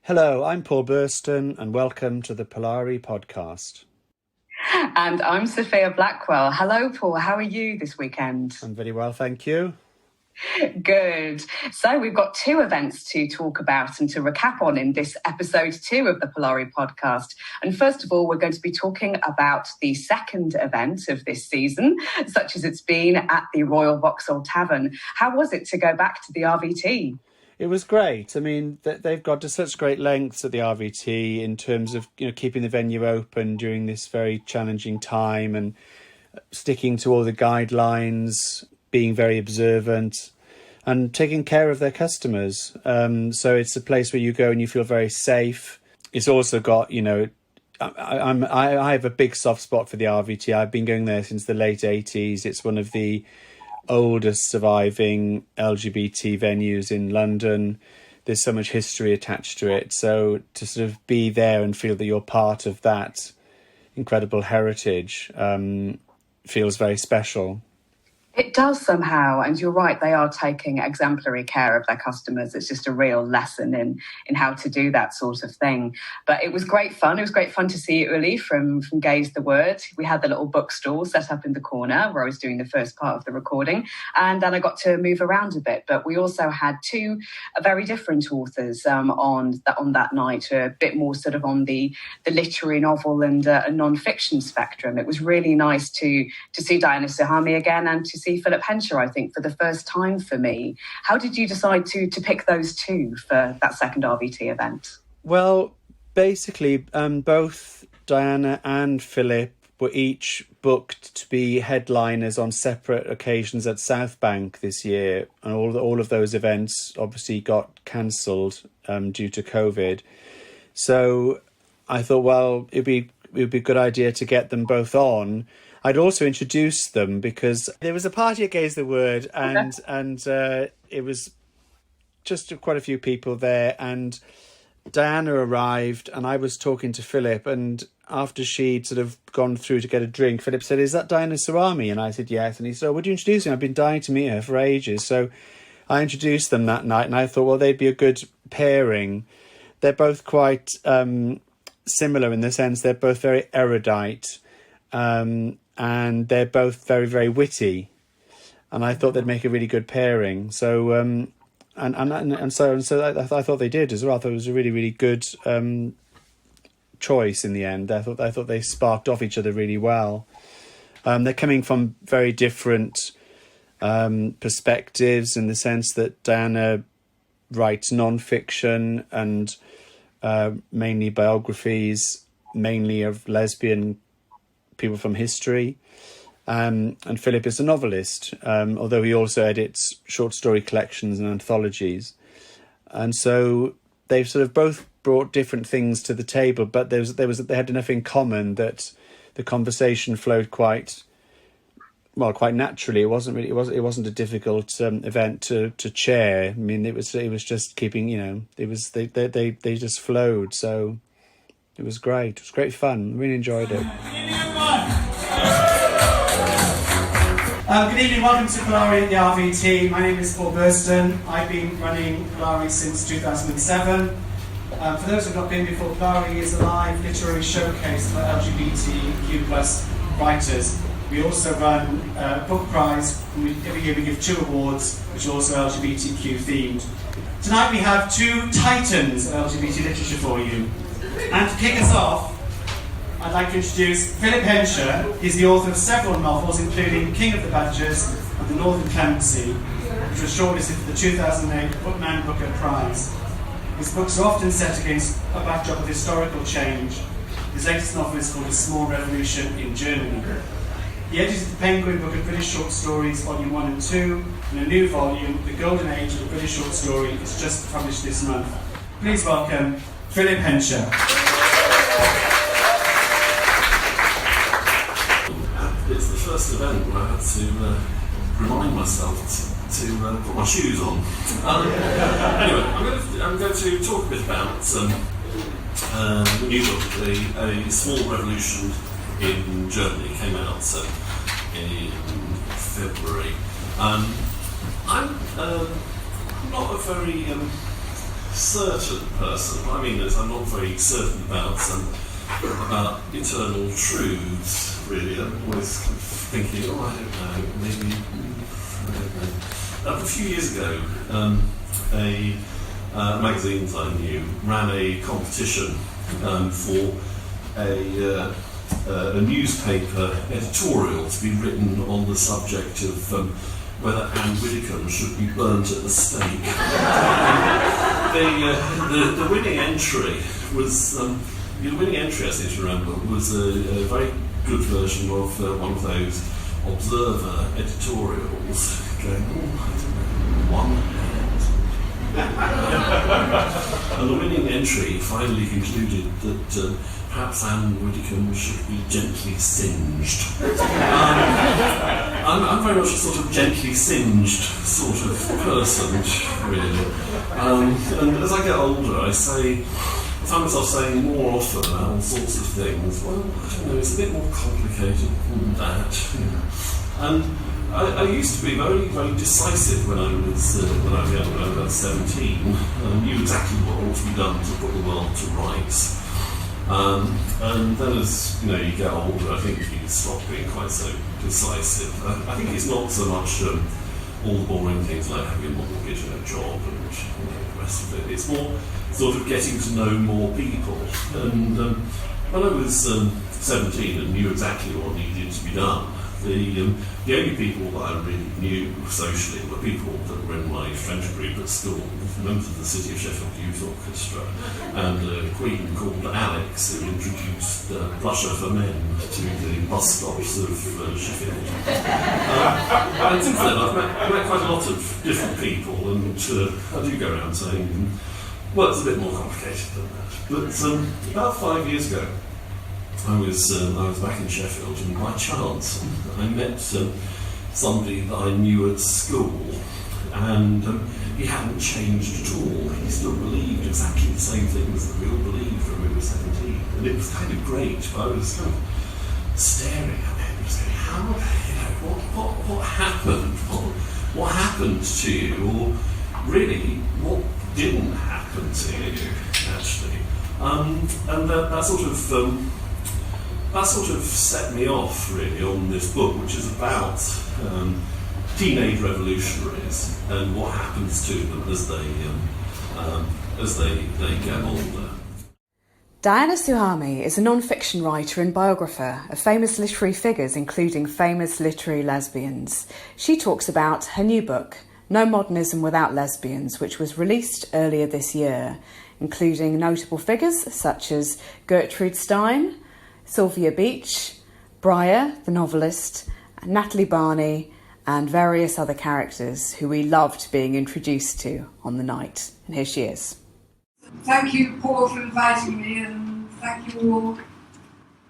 Hello, I'm Paul Burston and welcome to the Polari podcast. And I'm Sophia Blackwell. Hello, Paul. How are you this weekend? I'm very well, thank you. Good. So we've got two events to talk about and to recap on in this episode 2 of the Polari podcast. And first of all, we're going to be talking about the second event of this season, such as it's been at the Royal Vauxhall Tavern. How was it to go back to the RVT? It was great. I mean, they've got to such great lengths at the RVT in terms of, keeping the venue open during this very challenging time and sticking to all the guidelines, being very observant and taking care of their customers. So it's a place where you go and you feel very safe. It's also got, I have a big soft spot for the RVT. I've been going there since the late 80s. It's one of the oldest surviving LGBT venues in London. There's so much history attached to it. So to sort of be there and feel that you're part of that incredible heritage feels very special. It does somehow, and you're right, they are taking exemplary care of their customers. It's just a real lesson in how to do that sort of thing. But it was great fun. It was great fun to see Uli from Gaze the Word. We had the little bookstall set up in the corner where I was doing the first part of the recording, and then I got to move around a bit. But we also had two very different authors on that night, a bit more sort of on the literary novel and non-fiction spectrum. It was really nice to see Diana Suhami again and to see Philip Hensher, I think, for the first time for me. How did you decide to pick those two for that second RVT event? Well, basically, both Diana and Philip were each booked to be headliners on separate occasions at South Bank this year, and all of those events obviously got cancelled due to COVID. So I thought, well, it would be a good idea to get them both on. I'd also introduced them because there was a party at Gaze the Word and it was just quite a few people there, and Diana arrived and I was talking to Philip, and after she'd sort of gone through to get a drink, Philip said, "Is that Diana Suhami?" And I said, "Yes." And he said, "Oh, would you introduce me? I've been dying to meet her for ages." So I introduced them that night and I thought, well, they'd be a good pairing. They're both quite similar in the sense they're both very erudite. And they're both very, very witty, and I thought they'd make a really good pairing. So, so I thought they did as well. I thought it was a really, really good choice in the end. I thought they sparked off each other really well. They're coming from very different perspectives in the sense that Diana writes non-fiction and mainly biographies, mainly of lesbian people from history, and Philip is a novelist, although he also edits short story collections and anthologies. And so they've sort of both brought different things to the table, but they had enough in common that the conversation flowed quite naturally. It wasn't a difficult event to chair. I mean, it was just keeping, they just flowed. So it was great. It was great fun. Really enjoyed it. Good evening, welcome to Polari at the RVT. My name is Paul Burston. I've been running Polari since 2007. For those who have not been before, Polari is a live literary showcase for LGBTQ plus writers. We also run a book prize. Every year we give 2 awards, which are also LGBTQ themed. Tonight we have 2 titans of LGBT literature for you. And to kick us off, I'd like to introduce Philip Hensher. He's the author of several novels, including King of the Badgers and The Northern Clemency, which was shortlisted for the 2008 Man Booker Prize. His books are often set against a backdrop of historical change. His latest novel is called A Small Revolution in Germany. He edited the Penguin Book of British Short Stories, Volume 1 and 2, and a new volume, The Golden Age of the British Short Story, is just published this month. Please welcome Philip Hensher. It's the first event where I had to remind myself to put my shoes on. Anyway, I'm going to talk a bit about the new book, A Small Revolution in Germany. It came out in February. I'm not a very certain person. I mean, I'm not very certain about eternal truths, really. I'm always kind of thinking, I don't know, maybe, I don't know. A few years ago, magazines I knew ran a competition for a newspaper editorial to be written on the subject of whether Anne Widdecombe should be burnt at the stake. The winning entry was, the winning entry, I seem to remember, was a very good version of one of those Observer editorials going, I don't know, one hand. And the winning entry finally concluded that perhaps Anne Widdecombe should be gently singed. I'm very much a sort of gently singed sort of person, really. And as I get older, I find myself saying more often about all sorts of things. Well, I don't know, it's a bit more complicated than that. And I used to be very, very decisive when I was young, when I was about 17. I knew exactly what ought to be done to put the world to rights. And then as you get older, I think you stop being quite so decisive. I think it's not so much all the boring things like having a mortgage and a job and the rest of it. It's more sort of getting to know more people. And when I was 17 and knew exactly what needed to be done, the only people that I really knew socially were people that were in my French group at school, members of the City of Sheffield Youth Orchestra, and a queen called Alex, who introduced Blusher for Men to the bus stops of Sheffield. And since then I've met quite a lot of different people, and I do go around saying, well, it's a bit more complicated than that. But about 5 years ago, I was back in Sheffield, and by chance I met somebody that I knew at school, and he hadn't changed at all. He still believed exactly the same things that we all believed when we were 17, and it was kind of great. But I was kind of staring at him and saying, "How? What happened? What happened to you? Or really, what didn't happen to you actually?" And that sort of set me off really on this book, which is about teenage revolutionaries and what happens to them as they get older. Diana Suhami is a non-fiction writer and biographer of famous literary figures, including famous literary lesbians. She talks about her new book, No Modernism Without Lesbians, which was released earlier this year, including notable figures such as Gertrude Stein, Sylvia Beach, Briar, the novelist, Natalie Barney, and various other characters who we loved being introduced to on the night. And here she is. Thank you, Paul, for inviting me, and thank you all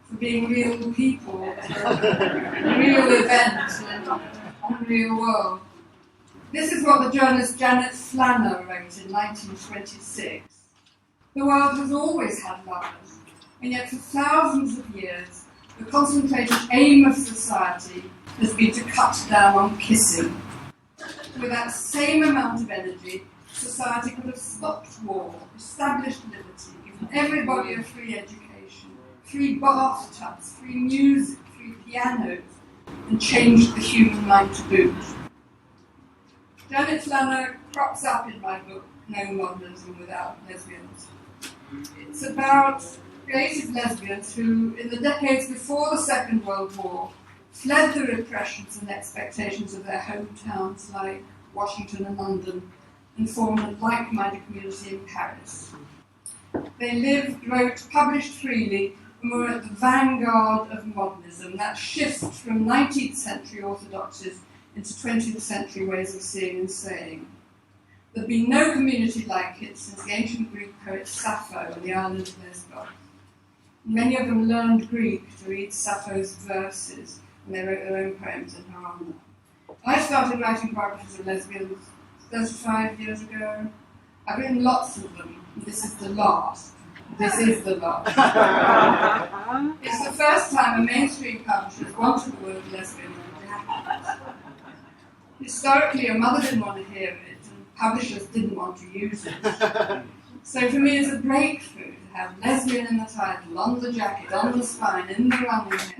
for being real people, a real event in a real world. This is what the journalist Janet Flanner wrote in 1926. The world has always had lovers, and yet for thousands of years, the concentrated aim of society has been to cut down on kissing. With that same amount of energy, society could have stopped war, established liberty, given everybody a free education, free bathtubs, free music, free pianos, and changed the human mind to boot. Janet Flanner crops up in my book, No Modernism Without Lesbians. It's about creative lesbians who, in the decades before the Second World War, fled the repressions and expectations of their hometowns like Washington and London and formed a like-minded community in Paris. They lived, wrote, published freely, and were at the vanguard of modernism, that shift from 19th century orthodoxies into 20th century ways of seeing and saying. There'd been no community like it since the ancient Greek poet Sappho on the island of Lesbos. Many of them learned Greek to read Sappho's verses, and they wrote their own poems in her honour. I started writing biographies of lesbians 35 years ago. I've written lots of them, and this is the last. This is the last. It's the first time a mainstream publisher has wanted the word lesbian in brackets. Historically, your mother didn't want to hear it, and publishers didn't want to use it. So for me, it's a breakthrough to have lesbian in the title, on the jacket, on the spine, in the running head.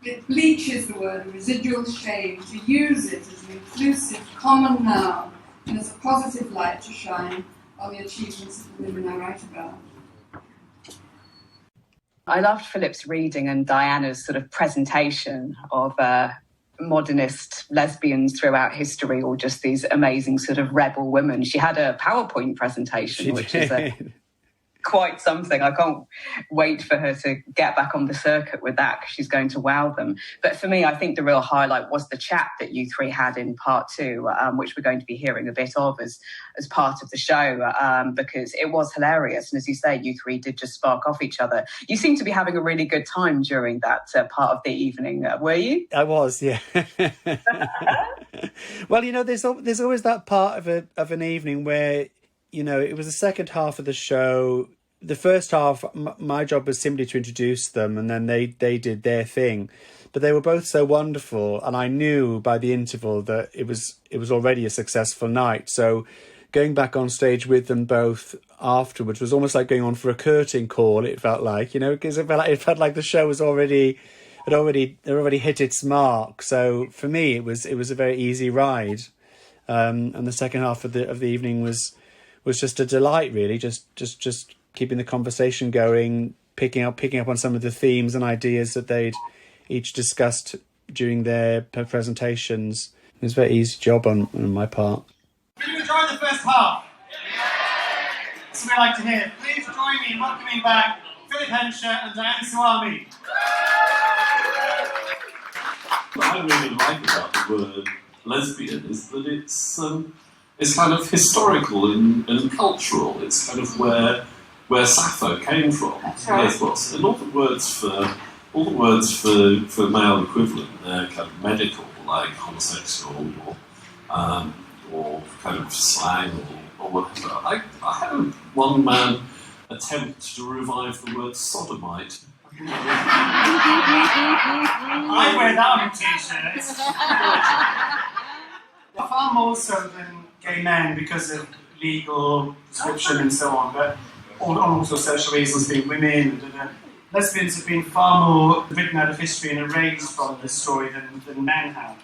It bleaches the word residual shame to use it as an inclusive common noun and as a positive light to shine on the achievements of the women I write about. I loved Philip's reading and Diana's sort of presentation of modernist lesbians throughout history, or just these amazing sort of rebel women. She had a PowerPoint presentation, which is quite something. I can't wait for her to get back on the circuit with that, because she's going to wow them. But for me, I think the real highlight was the chat that you three had in part 2, which we're going to be hearing a bit of as part of the show, because it was hilarious. And as you say, you three did just spark off each other. You seem to be having a really good time during that part of the evening, were you? I was, yeah. Well, you know, there's always that part of an evening where, you know, it was the second half of the show. The first half, my job was simply to introduce them, and then they did their thing. But they were both so wonderful, and I knew by the interval that it was already a successful night. So going back on stage with them both afterwards was almost like going on for a curtain call. It felt like, you know, because it felt like the show was already hit its mark. So for me, it was a very easy ride, and the second half of the evening was just a delight, really. Just keeping the conversation going, picking up on some of the themes and ideas that they'd each discussed during their presentations. It was a very easy job on my part. Did you enjoy the first half? That's what we like to hear. Please join me in welcoming back Philip Hensher and Suhami. What I really like about the word lesbian is that it's kind of historical and cultural. It's kind of where Sappho came from. That's right. Lesbos. And all the words for male equivalent, they're kind of medical, like homosexual or kind of slang or whatever. I had one man attempt to revive the word sodomite. I wear that on t-shirts. Far more so than gay men because of legal prescription and so on, but also social reasons, being women. Lesbians have been far more written out of history and erased from the story than men have.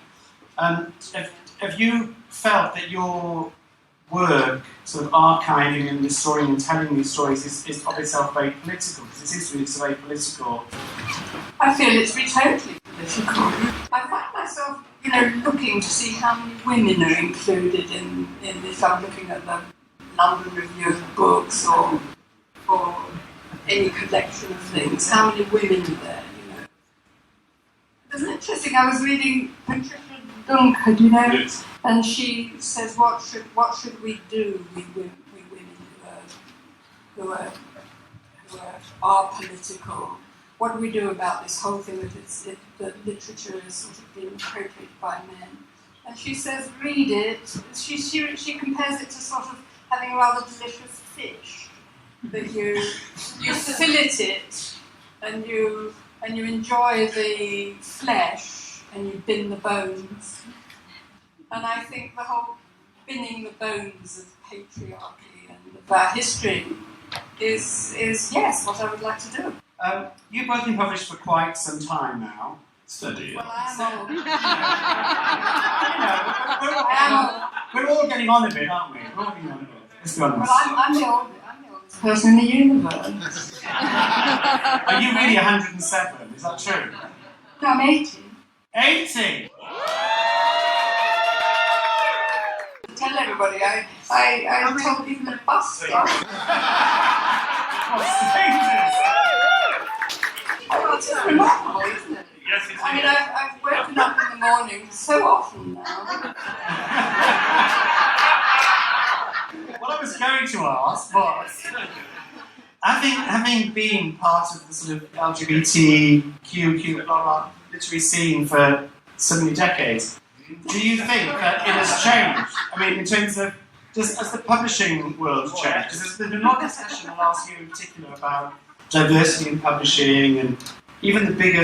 Have you felt that your work, sort of archiving and restoring and telling these stories, is of itself very political? Because it seems to me it's very political. I feel it's totally political. I find myself, looking to see how many women are included in this. I'm looking at the London Review of Books or any collection of things. How many women are there? It was interesting. I was reading Patricia Dunker, Yes. and she says, "What should we do with women who are political? What do we do about this whole thing that literature is sort of being appropriated by men?" And she says, "Read it." She compares it to sort of having a rather delicious fish that you fillet it and you enjoy the flesh and you bin the bones. And I think the whole binning the bones of patriarchy and of our history is yes, what I would like to do. You've both been published for quite some time now. Steady. Well, I am old. We're all getting on a bit, aren't we? We're all getting on a bit. Let's be honest. Well, I'm the oldest person in the universe. Are you really 107? Is that true? No, I'm 80. 80! Tell everybody, I told even a bus stop. What strangers! Well, it's just remarkable, isn't it? Yes, it is. I mean, I've woken up in the morning so often now. What I was going to ask was, having been part of the sort of LGBTQ literary scene for so many decades, do you think that it has changed? I mean, in terms of just as the publishing world has changed, because there's been a lot of discussion in the last year in particular about diversity in publishing, and even the big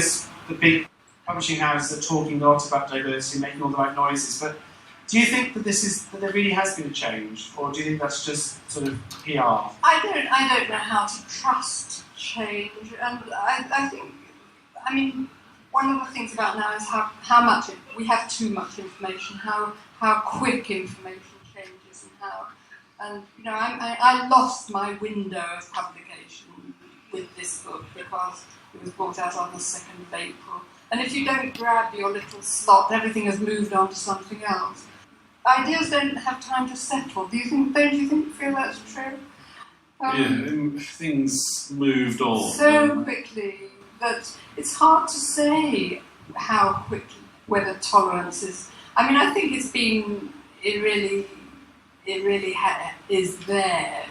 publishing houses are talking a lot about diversity, making all the right noises, but do you think that there really has been a change, or do you think that's just sort of PR? I don't know how to trust change, and I think, I mean, one of the things about now is how much we have too much information, how quick information changes, and you know, I lost my window of publication with this book because it was brought out on the 2nd of April, and if you don't grab your little slot, everything has moved on to something else. Ideas don't have time to settle. Don't you feel that's true? Things moved on so quickly that it's hard to say how quickly, whether tolerance is. I mean, I think it really is there.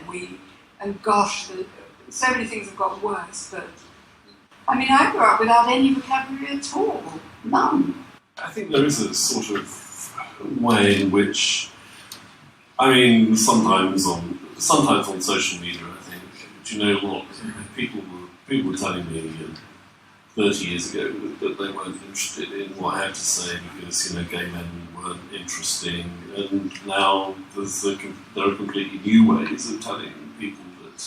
And gosh, so many things have got worse. But I mean, I grew up without any vocabulary at all, none. I think there is a sort of way in which, I mean, sometimes on social media, I think, do you know what, people were telling me 30 years ago that they weren't interested in what I had to say because, you know, gay men weren't interesting, and now there are completely new ways of telling people that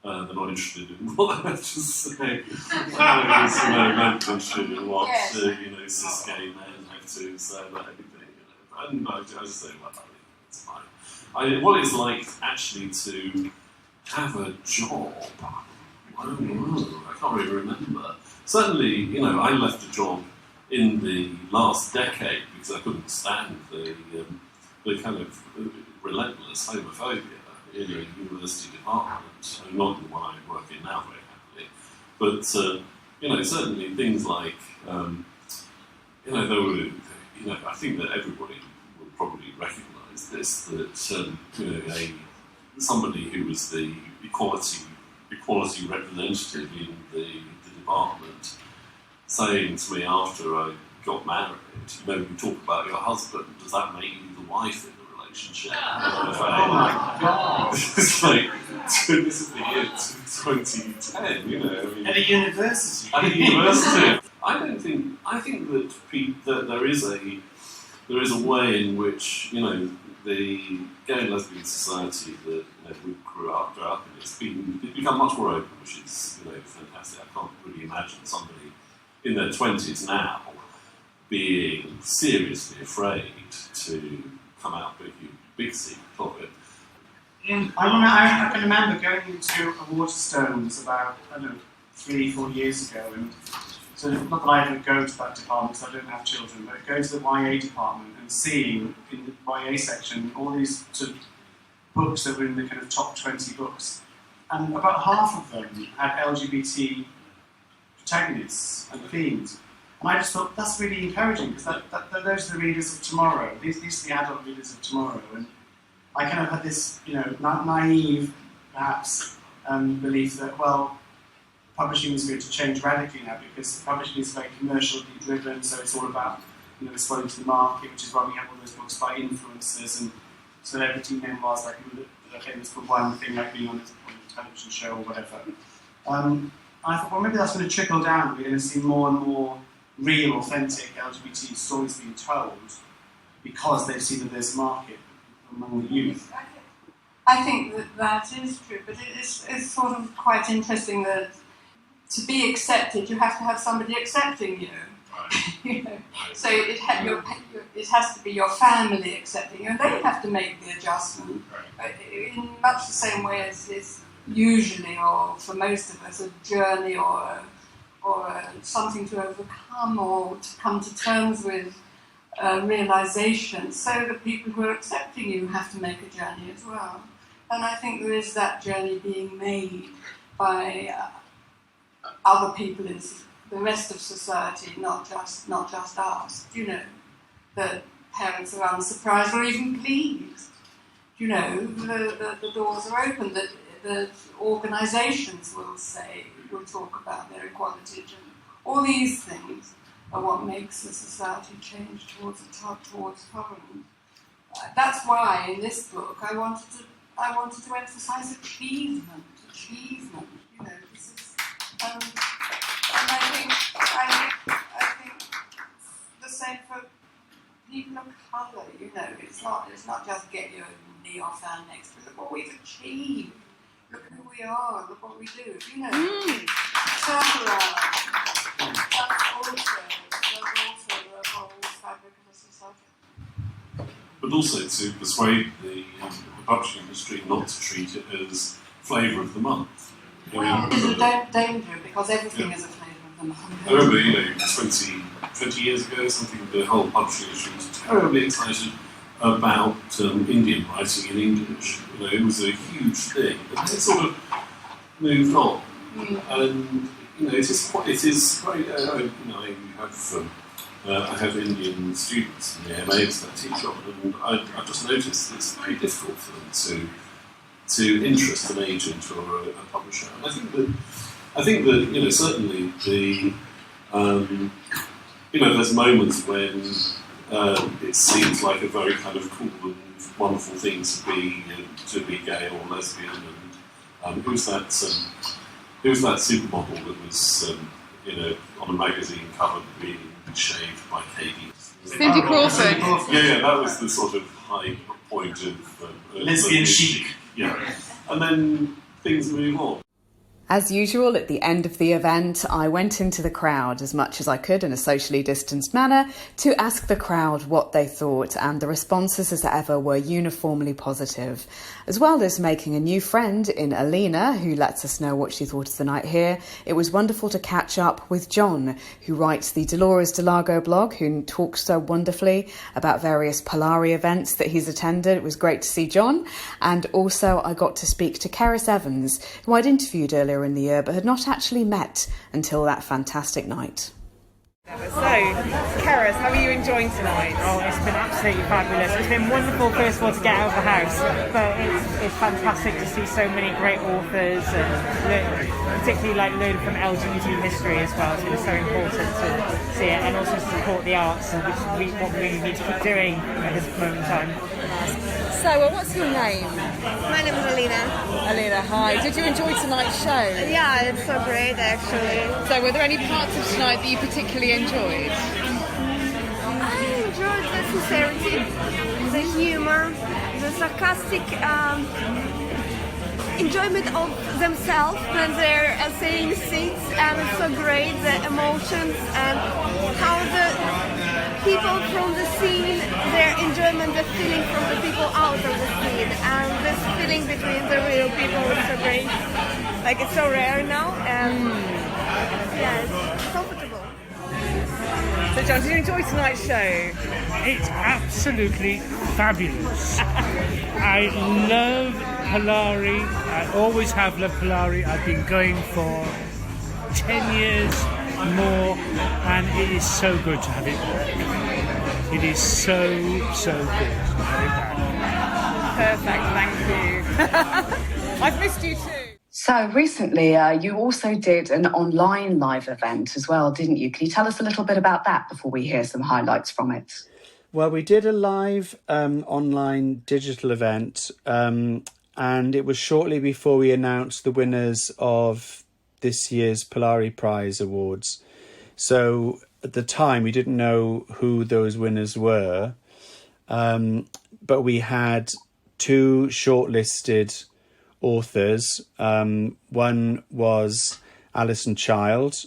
they're not interested in what I have to say. Whereas, you know, men are interested in what, cis gay men have to say about everything. And I just say, well, it's fine. What it's like actually to have a job, I don't know, I can't really remember. Certainly, you know, I left a job in the last decade because I couldn't stand the kind of relentless homophobia in a university department. Not the one I work in now very happily, but you know, certainly things like you know, there were, you know, I think that everybody will probably recognise this, that you know, somebody who was the equality representative in the department saying to me after I got married, you know, we talk about your husband, does that make you the wife in the relationship? Oh my God! It's like, this is the year 2010, you know. I mean, at a university. I think that there is a way in which, you know, the gay and lesbian society that, you know, we grew up in, it's become much more open, which is, you know, fantastic. I can't really imagine somebody in their 20s now being seriously afraid to come out big secret of it. I can remember going into a Waterstones about, I don't know, 3-4 years ago, and so not that I ever go to that department because I don't have children, but go to the YA department and seeing in the YA section all these sort of books that were in the kind of top 20 books, and about half of them had LGBT protagonists and themes. And I just thought that's really encouraging because those are the readers of tomorrow. These are the adult readers of tomorrow. And I kind of had this, you know, naive, perhaps, belief that, well, publishing is going to change radically now because publishing is very commercially driven, so it's all about, you know, responding to the market, which is why we have all those books by influencers and celebrity memoirs like that are famous for one thing, like being on a television show or whatever. I thought, well, maybe that's going to trickle down. We're going to see more and more real, authentic LGBT stories being told because they see that there's a market among the youth. I think that is true, but it's sort of quite interesting that to be accepted, you have to have somebody accepting you. You know? So it has to be your family accepting you, and they have to make the adjustment in much the same way as it's usually, or for most of us, a journey or something to overcome or to come to terms with realization. So the people who are accepting you have to make a journey as well. And I think there is that journey being made by other people in the rest of society, not just us. You know, that parents are unsurprised or even pleased. You know, the doors are open. That the organisations will talk about their equality, and all these things are what makes the society change towards tolerance. That's why in this book I wanted to emphasise achievement. You know, this is, and I think it's not just get your neon fan next to it. Look what we've achieved. Look who we are. Look what we do. Turn around. That's also the whole fabric of the society. But also to persuade the publishing industry not to treat it as flavour of the month. Well, it's a danger because everything is a flavour of the month. I remember, 20 years ago or something, the whole publishing industry was terribly excited about Indian writing in English. It was a huge thing, but then it sort of moved on. And it is quite. I have Indian students in the MAs that I teach on, and I've just noticed that it's very difficult for them to interest an agent or a publisher. And I think that certainly there's moments when it seems like a very kind of cool and wonderful thing to be gay or lesbian. And who's that supermodel that was on a magazine cover being shaved by Katie? Cindy Crawford. Yeah, that was the sort of high point of lesbian chic. Yeah, and then things move on. As usual, at the end of the event, I went into the crowd as much as I could in a socially distanced manner to ask the crowd what they thought, and the responses, as ever, were uniformly positive, as well as making a new friend in Alina, who lets us know what she thought of the night here. It was wonderful to catch up with John, who writes the Dolores Delago blog, who talks so wonderfully about various Polari events that he's attended. It was great to see John. And also I got to speak to Keris Evans, who I'd interviewed earlier in the year but had not actually met until that fantastic night. So, Keris, how are you enjoying tonight? Oh, it's been absolutely fabulous. It's been wonderful, first of all, to get out of the house, but it's fantastic to see so many great authors, and particularly learn from LGBT history as well. So it's so important to see it, and also to support the arts, which what we need to keep doing at this moment in time. So, what's your name? My name is Alina. Alina, hi. Did you enjoy tonight's show? Yeah, it's so great, actually. So, were there any parts of tonight that you particularly enjoyed? I enjoyed the sincerity, the humor, the sarcastic enjoyment of themselves when they're saying things, and it's so great, the emotions and how the people from the scene, their enjoyment, the feeling from the people out of the scene, and this feeling between the real people is so great. Like, it's so rare now, and yeah, it's comfortable. So, John, did you enjoy tonight's show? It's absolutely fabulous. I love Polari. I always have loved Polari. I've been going for 10 years more, and it is so good to have it back. It is so good to have it Perfect, thank you. I've missed you too. So recently, you also did an online live event as well, didn't you? Can you tell us a little bit about that before we hear some highlights from it? Well, we did a live online digital event, and it was shortly before we announced the winners of this year's Polari Prize Awards. So at the time, we didn't know who those winners were, but we had two shortlisted authors. One was Alison Child,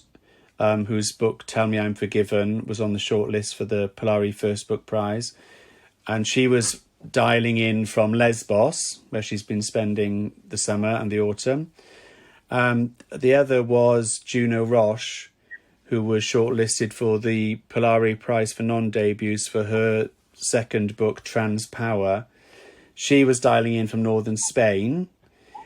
whose book Tell Me I'm Forgiven was on the shortlist for the Polari First Book Prize, and she was dialing in from Lesbos, where she's been spending the summer and the autumn. The other was Juno Roche, who was shortlisted for the Polari Prize for Non-Debuts for her second book, Trans Power. She was dialing in from northern Spain.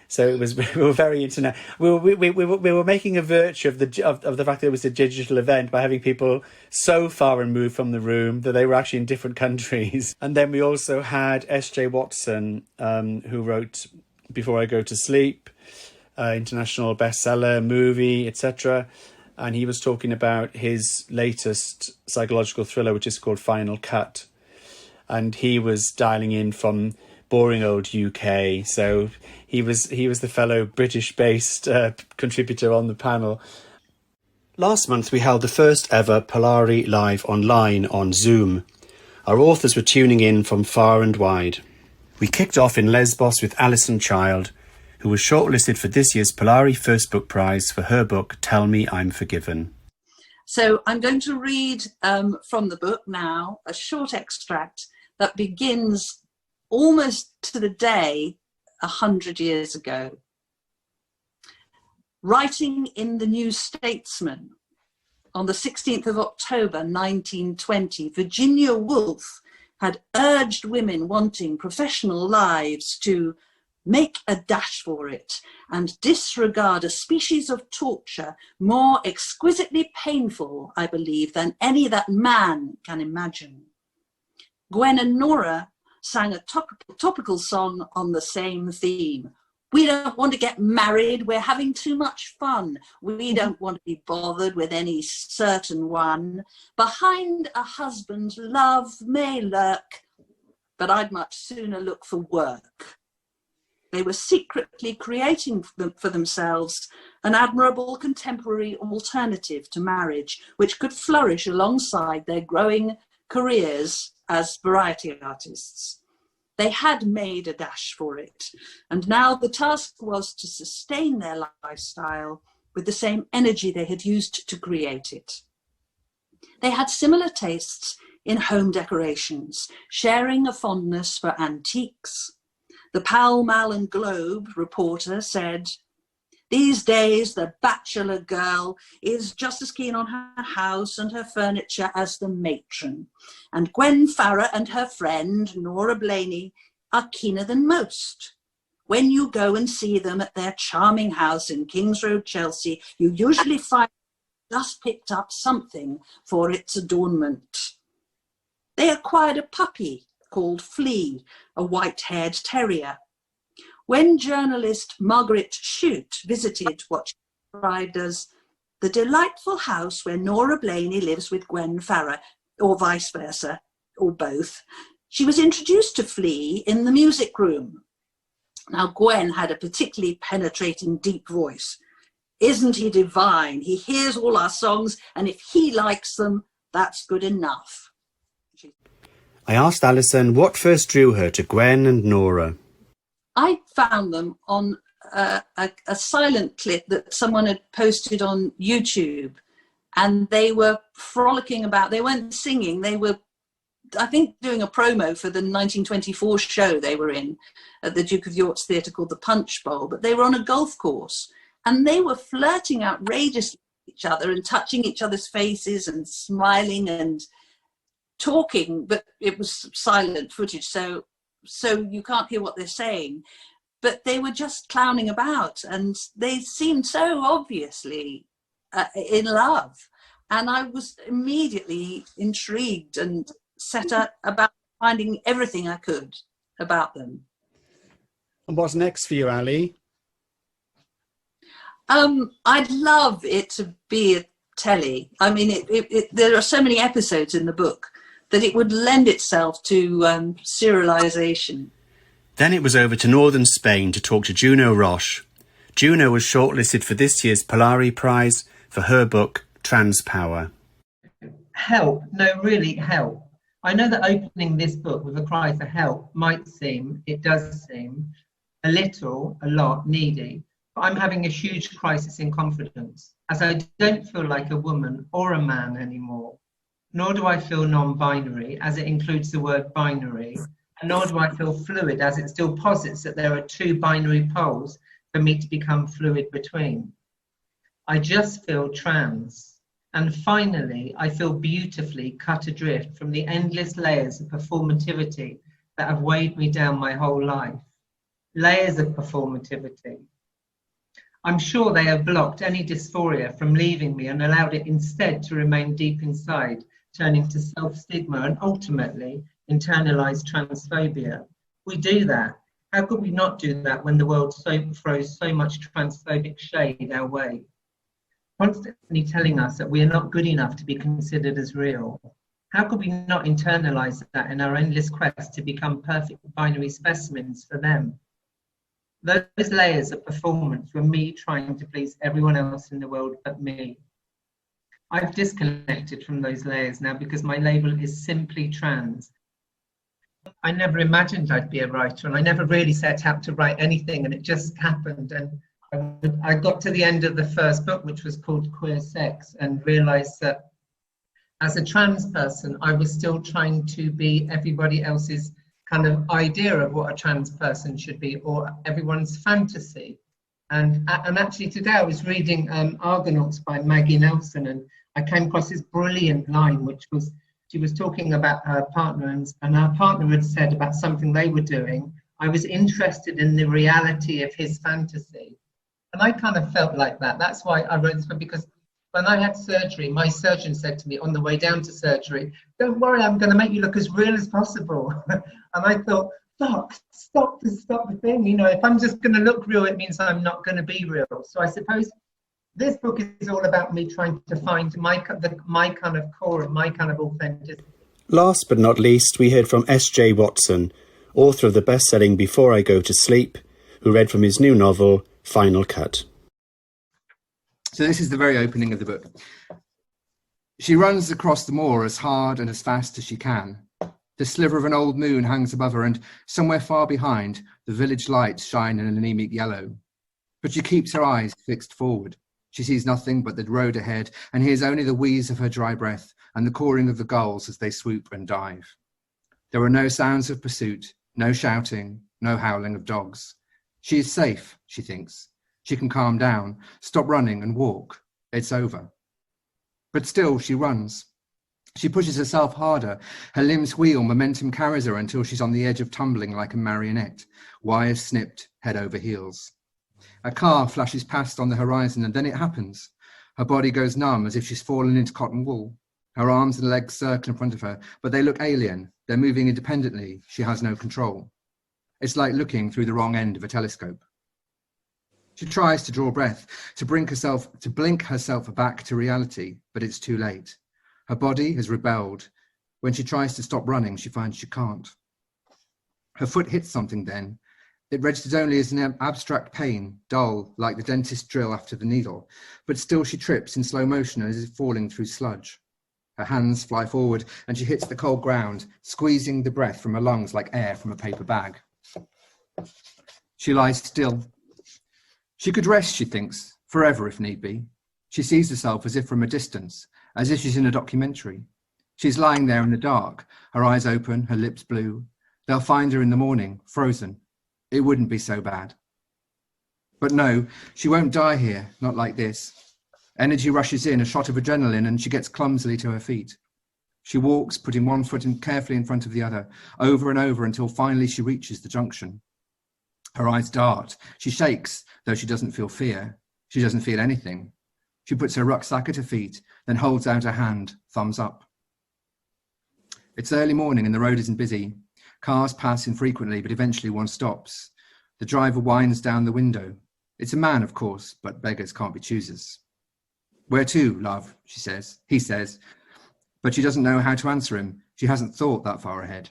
So it was, we were very internet. We were making a virtue of the fact that it was a digital event by having people so far removed from the room that they were actually in different countries. And then we also had S.J. Watson, who wrote Before I Go to Sleep, international bestseller, movie, etc. And he was talking about his latest psychological thriller, which is called Final Cut. And he was dialing in from boring old UK. So he was the fellow British-based contributor on the panel. Last month we held the first ever Polari Live online on Zoom. Our authors were tuning in from far and wide. We kicked off in Lesbos with Alison Child, who was shortlisted for this year's Polari First Book Prize for her book, Tell Me I'm Forgiven. So I'm going to read from the book now, a short extract that begins almost to the day 100 years ago. Writing in the New Statesman on the 16th of October 1920, Virginia Woolf had urged women wanting professional lives to make a dash for it and disregard a species of torture more exquisitely painful, I believe, than any that man can imagine. Gwen and Nora sang a topical song on the same theme. We don't want to get married, we're having too much fun. We don't want to be bothered with any certain one. Behind a husband, love may lurk, but I'd much sooner look for work. They were secretly creating for themselves an admirable contemporary alternative to marriage, which could flourish alongside their growing careers as variety artists. They had made a dash for it, and now the task was to sustain their lifestyle with the same energy they had used to create it. They had similar tastes in home decorations, sharing a fondness for antiques. The Pall Mall and Globe reporter said, "These days the bachelor girl is just as keen on her house and her furniture as the matron, and Gwen Farrar and her friend Nora Blaney are keener than most. When you go and see them at their charming house in Kings Road, Chelsea, you usually find just picked up something for its adornment." They acquired a puppy called Flea, a white-haired terrier. When journalist Margaret Shute visited what she described as the delightful house where Nora Blaney lives with Gwen Farrar, or vice versa, or both, she was introduced to Flea in the music room. Now, Gwen had a particularly penetrating, deep voice. "Isn't he divine? He hears all our songs, and if he likes them, that's good enough." I asked Alison what first drew her to Gwen and Nora. I found them on a silent clip that someone had posted on YouTube, and they were frolicking about. They weren't singing. They were, I think, doing a promo for the 1924 show they were in at the Duke of York's theatre called the Punch Bowl, but they were on a golf course, and they were flirting outrageously with each other and touching each other's faces and smiling and talking, but it was silent footage, so you can't hear what they're saying, but they were just clowning about, and they seemed so obviously in love, and I was immediately intrigued and set up about finding everything I could about them. And what's next for you, Ali? I'd love it to be a telly. I mean, there are so many episodes in the book that it would lend itself to serialization. Then it was over to northern Spain to talk to Juno Roche. Juno was shortlisted for this year's Polari Prize for her book, Trans Power. Help, no, really help. I know that opening this book with a cry for help might seem, it does seem, a lot needy, but I'm having a huge crisis in confidence, as I don't feel like a woman or a man anymore. Nor do I feel non-binary, as it includes the word binary, and nor do I feel fluid, as it still posits that there are two binary poles for me to become fluid between. I just feel trans. And finally, I feel beautifully cut adrift from the endless layers of performativity that have weighed me down my whole life. Layers of performativity. I'm sure they have blocked any dysphoria from leaving me and allowed it instead to remain deep inside, turning to self-stigma and ultimately internalized transphobia. We do that. How could we not do that when the world throws so much transphobic shade our way? Constantly telling us that we are not good enough to be considered as real. How could we not internalize that in our endless quest to become perfect binary specimens for them? Those layers of performance were me trying to please everyone else in the world but me. I've disconnected from those layers now because my label is simply trans. I never imagined I'd be a writer, and I never really set out to write anything, and it just happened. And I got to the end of the first book, which was called Queer Sex, and realised that as a trans person, I was still trying to be everybody else's kind of idea of what a trans person should be, or everyone's fantasy. And actually today I was reading Argonauts by Maggie Nelson, and I came across this brilliant line, which was, she was talking about her partner, and her partner had said about something they were doing, I was interested in the reality of his fantasy. And I kind of felt like that. That's why I wrote this book, because when I had surgery, my surgeon said to me on the way down to surgery, don't worry, I'm going to make you look as real as possible. And I thought, stop the thing. You know, if I'm just going to look real, it means I'm not going to be real. So I suppose this book is all about me trying to find my kind of core and my kind of authenticity. Last but not least, we heard from S.J. Watson, author of the best-selling Before I Go to Sleep, who read from his new novel, Final Cut. So this is the very opening of the book. She runs across the moor as hard and as fast as she can. The sliver of an old moon hangs above her, and somewhere far behind, the village lights shine in an anemic yellow. But she keeps her eyes fixed forward. She sees nothing but the road ahead, and hears only the wheeze of her dry breath and the cawing of the gulls as they swoop and dive. There are no sounds of pursuit, no shouting, no howling of dogs. She is safe, she thinks. She can calm down, stop running and walk. It's over. But still she runs. She pushes herself harder. Her limbs wheel, momentum carries her until she's on the edge of tumbling like a marionette, wires snipped, head over heels. A car flashes past on the horizon, and then it happens. Her body goes numb as if she's fallen into cotton wool. Her arms and legs circle in front of her, but they look alien. They're moving independently. She has no control. It's like looking through the wrong end of a telescope. She tries to draw breath, to blink herself back to reality, but it's too late. Her body has rebelled. When she tries to stop running, she finds she can't. Her foot hits something then. It registers only as an abstract pain, dull, like the dentist's drill after the needle, but still she trips in slow motion as if falling through sludge. Her hands fly forward and she hits the cold ground, squeezing the breath from her lungs like air from a paper bag. She lies still. She could rest, she thinks, forever if need be. She sees herself as if from a distance, as if she's in a documentary. She's lying there in the dark, her eyes open, her lips blue. They'll find her in the morning, frozen. It wouldn't be so bad. But no, she won't die here, not like this. Energy rushes in, a shot of adrenaline, and she gets clumsily to her feet. She walks, putting one foot carefully in front of the other, over and over until finally she reaches the junction. Her eyes dart. She shakes, though she doesn't feel fear. She doesn't feel anything. She puts her rucksack at her feet, then holds out her hand, thumbs up. It's early morning and the road isn't busy. Cars pass infrequently, but eventually one stops. The driver winds down the window. It's a man, of course, but beggars can't be choosers. Where to, love, she says. He says. But she doesn't know how to answer him. She hasn't thought that far ahead.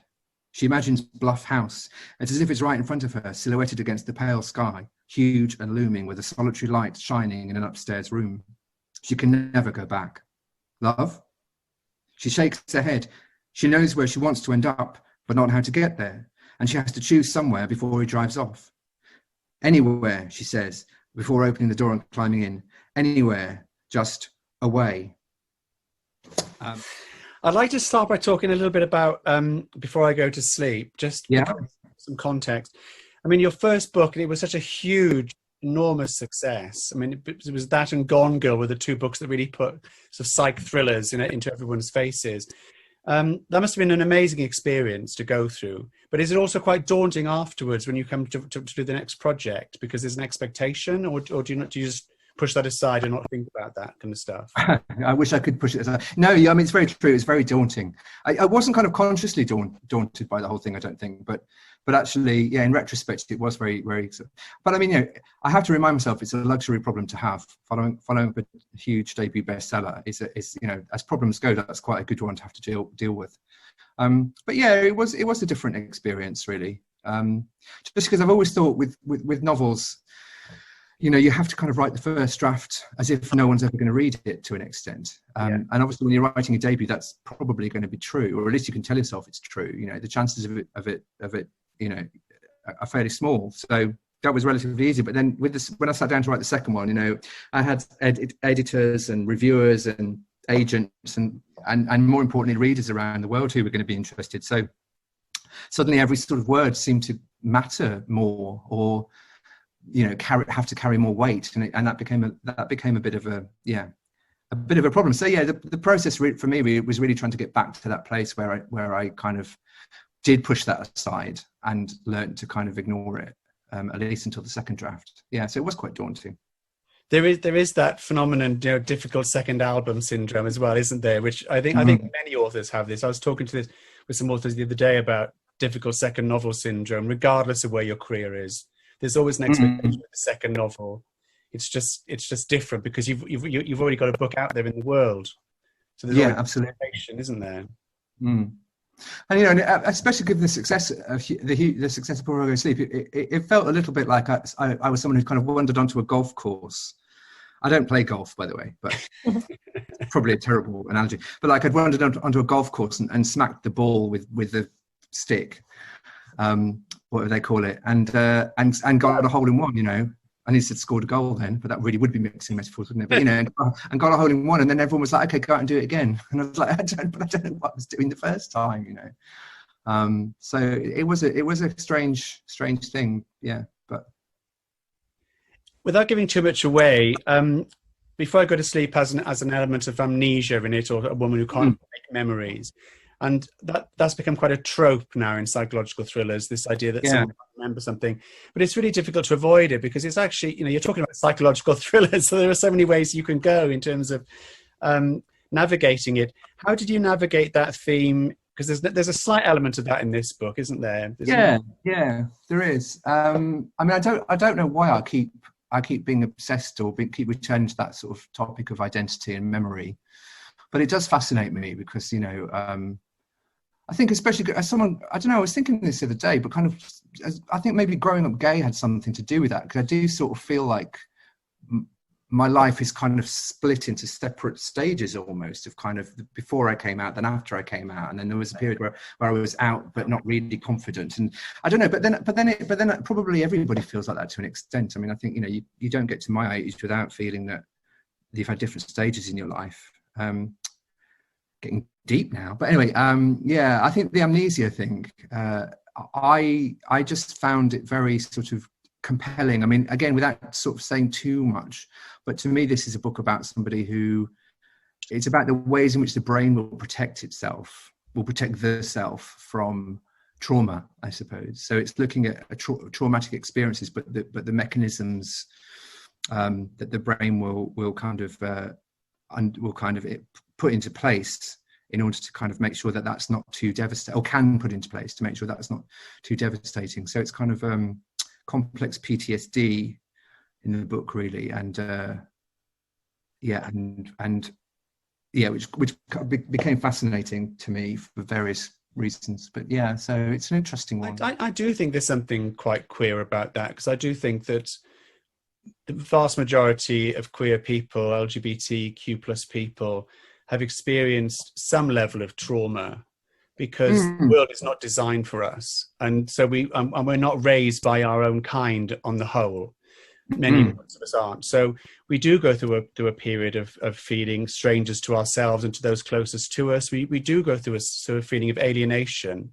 She imagines Bluff House. It's as if it's right in front of her, silhouetted against the pale sky, huge and looming with a solitary light shining in an upstairs room. She can never go back. Love? She shakes her head. She knows where she wants to end up, but not how to get there, and she has to choose somewhere before he drives off. Anywhere, she says, before opening the door and climbing in. Anywhere, just away. I'd like to start by talking a little bit about Before I Go to Sleep, just some context. I mean, your first book, and it was such a huge, enormous success. I mean, it was that and Gone Girl were the two books that really put sort of psych thrillers into everyone's faces. That must have been an amazing experience to go through. But is it also quite daunting afterwards when you come to do the next project, because there's an expectation, or do you just push that aside and not think about that kind of stuff? I wish I could push it aside. No, yeah, I mean, it's very true. It's very daunting. I wasn't kind of consciously daunted by the whole thing, I don't think, but actually, yeah, in retrospect, it was very, very. But I mean, you know, I have to remind myself it's a luxury problem to have. Following a huge debut bestseller is you know, as problems go, that's quite a good one to have to deal with. But yeah, it was a different experience, really. Just because I've always thought with novels, you know, you have to kind of write the first draft as if no one's ever going to read it to an extent. And obviously when you're writing a debut, that's probably going to be true, or at least you can tell yourself it's true. You know, the chances of it, you know, are fairly small. So that was relatively easy. But then with this, when I sat down to write the second one, you know, I had editors and reviewers and agents and more importantly, readers around the world who were going to be interested. So suddenly every sort of word seemed to matter more, or, you know, have to carry more weight, and that became a bit of a problem. So yeah, the process for me was really trying to get back to that place where I kind of did push that aside and learned to kind of ignore it, at least until the second draft. Yeah, so it was quite daunting. There is that phenomenon, you know, difficult second album syndrome as well, isn't there? Which I think many authors have this. I was talking to this with some authors the other day about difficult second novel syndrome, regardless of where your career is. There's always an expectation with the second novel. It's just different because you've already got a book out there in the world. So there's always absolutely, an expectation, isn't there? And you know, especially given the success of Before I Go to Sleep, it felt a little bit like I was someone who kind of wandered onto a golf course. I don't play golf, by the way, but probably a terrible analogy. But like I'd wandered onto a golf course and smacked the ball with the stick, whatever they call it, and got a hole in one. You know, I need to scored a goal then, but that really would be mixing metaphors, wouldn't it? But you know, and got a hole in one, and then everyone was like, "Okay, go out and do it again." And I was like, I don't know what I was doing the first time, you know. So it was a strange thing, yeah. But without giving too much away, Before I Go to Sleep has an element of amnesia in it, or a woman who can't make memories. And that's become quite a trope now in psychological thrillers, this idea that someone can't remember something. But it's really difficult to avoid it because it's actually, you know, you're talking about psychological thrillers, so there are so many ways you can go in terms of navigating it. How did you navigate that theme? Because there's a slight element of that in this book, isn't there? Yeah, there is. I mean, I don't know why I keep being obsessed or keep returning to that sort of topic of identity and memory, but it does fascinate me because, you know, I think especially as someone, I don't know, I was thinking this the other day, but kind of, I think maybe growing up gay had something to do with that, because I do sort of feel like my life is kind of split into separate stages almost, of kind of before I came out, then after I came out, and then there was a period where I was out but not really confident, and I don't know, but then probably everybody feels like that to an extent. I mean, I think, you know, you don't get to my age without feeling that you've had different stages in your life. Getting deep now, but anyway, I think the amnesia thing, I just found it very sort of compelling. I mean, again, without sort of saying too much, but to me, this is a book about somebody who, it's about the ways in which the brain will protect itself, will protect the self from trauma, I suppose. So it's looking at traumatic experiences, but the mechanisms that the brain will kind of put into place in order to kind of make sure that that's not too devastating, or can put into place to make sure that's not too devastating. So it's kind of complex PTSD in the book, really, which became fascinating to me for various reasons. But yeah, so it's an interesting one. I do think there's something quite queer about that, because I do think that the vast majority of queer people, LGBTQ plus people, have experienced some level of trauma, because the world is not designed for us, and so we're not raised by our own kind on the whole. Many of us aren't. So we do go through a period of feeling strangers to ourselves and to those closest to us. We do go through a sort of feeling of alienation,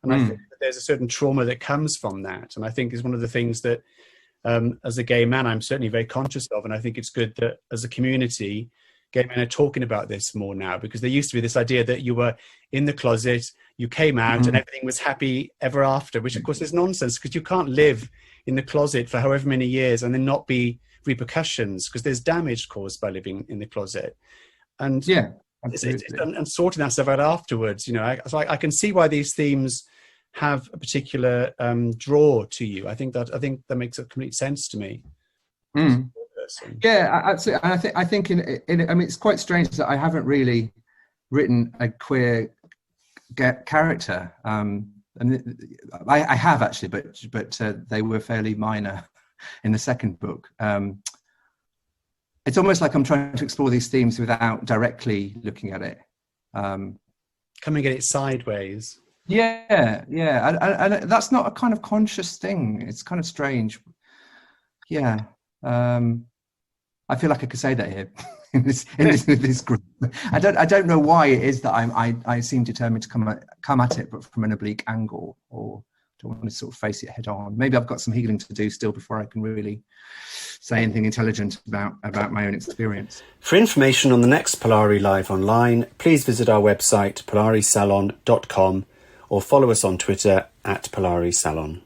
and I think that there's a certain trauma that comes from that. And I think is one of the things that, as a gay man, I'm certainly very conscious of. And I think it's good that as a community, gay men are talking about this more now, because there used to be this idea that you were in the closet, you came out, and everything was happy ever after, which of course is nonsense, because you can't live in the closet for however many years and then not be repercussions, because there's damage caused by living in the closet. And and sorting that stuff out afterwards, you know, so I can see why these themes have a particular draw to you. I think that makes complete sense to me. Yeah, absolutely. And I think in I mean, it's quite strange that I haven't really written a queer character. And I have actually, but they were fairly minor in the second book. It's almost like I'm trying to explore these themes without directly looking at it. Coming at it sideways. Yeah. And that's not a kind of conscious thing. It's kind of strange. Yeah. I feel like I could say that here in this group. I don't know why it is that I seem determined to come at it, but from an oblique angle, or don't want to sort of face it head on. Maybe I've got some healing to do still before I can really say anything intelligent about my own experience. For information on the next Polari Live online, please visit our website polarisalon.com or follow us on Twitter @polarisalon.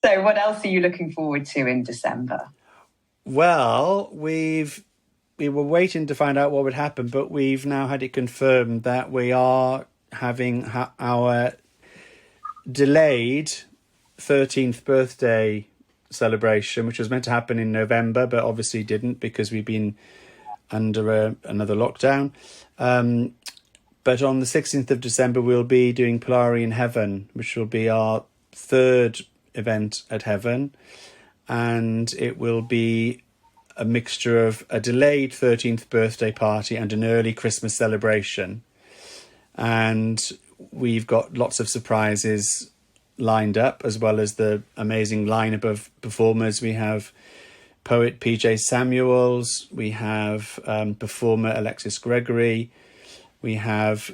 So what else are you looking forward to in December? Well, we were waiting to find out what would happen, but we've now had it confirmed that we are having our delayed 13th birthday celebration, which was meant to happen in November, but obviously didn't because we've been under another lockdown. But on the 16th of December, we'll be doing Polari in Heaven, which will be our third event at Heaven. And it will be a mixture of a delayed 13th birthday party and an early Christmas celebration. And we've got lots of surprises lined up, as well as the amazing lineup of performers. We have poet PJ Samuels, we have performer Alexis Gregory, we have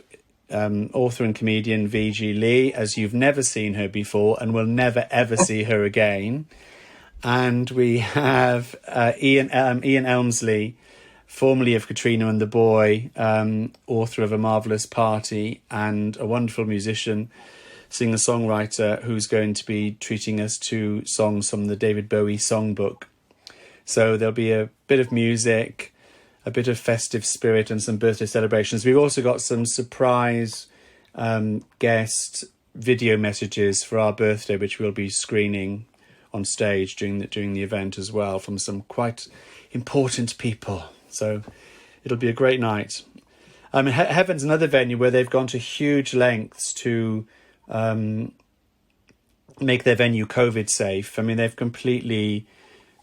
author and comedian VG Lee, as you've never seen her before and will never ever see her again. And we have Ian Elmsley, formerly of Katrina and the Boy, author of A Marvellous Party and a wonderful musician, singer-songwriter, who's going to be treating us to songs from the David Bowie songbook. So there'll be a bit of music, a bit of festive spirit and some birthday celebrations. We've also got some surprise guest video messages for our birthday, which we'll be screening on stage during the event as well, from some quite important people. So it'll be a great night. Heaven's another venue where they've gone to huge lengths to make their venue COVID safe. I mean, they've completely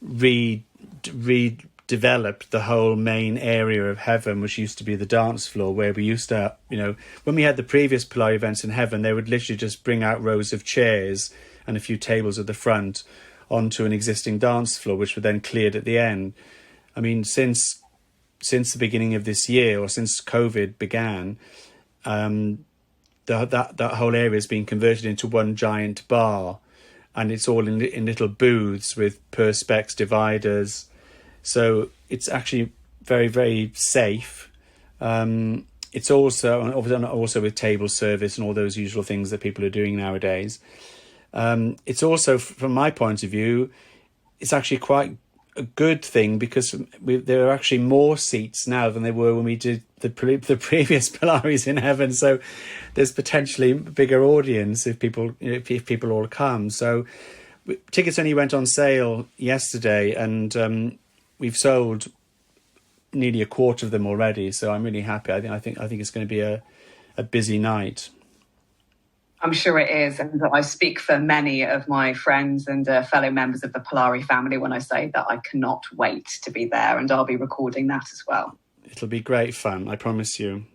redeveloped the whole main area of Heaven, which used to be the dance floor, where we used to, when we had the previous Polari events in Heaven, they would literally just bring out rows of chairs and a few tables at the front onto an existing dance floor, which were then cleared at the end. I mean, since the beginning of this year, or since COVID began, that whole area has been converted into one giant bar, and it's all in little booths with perspex dividers. So it's actually very, very safe. It's also with table service and all those usual things that people are doing nowadays. It's also, from my point of view, it's actually quite a good thing, because there are actually more seats now than there were when we did the previous Polaris in Heaven. So there's potentially a bigger audience if people all come. So tickets only went on sale yesterday, and we've sold nearly a quarter of them already. So I'm really happy. I think it's going to be a busy night. I'm sure it is, and I speak for many of my friends and fellow members of the Polari family when I say that I cannot wait to be there, and I'll be recording that as well. It'll be great fun, I promise you.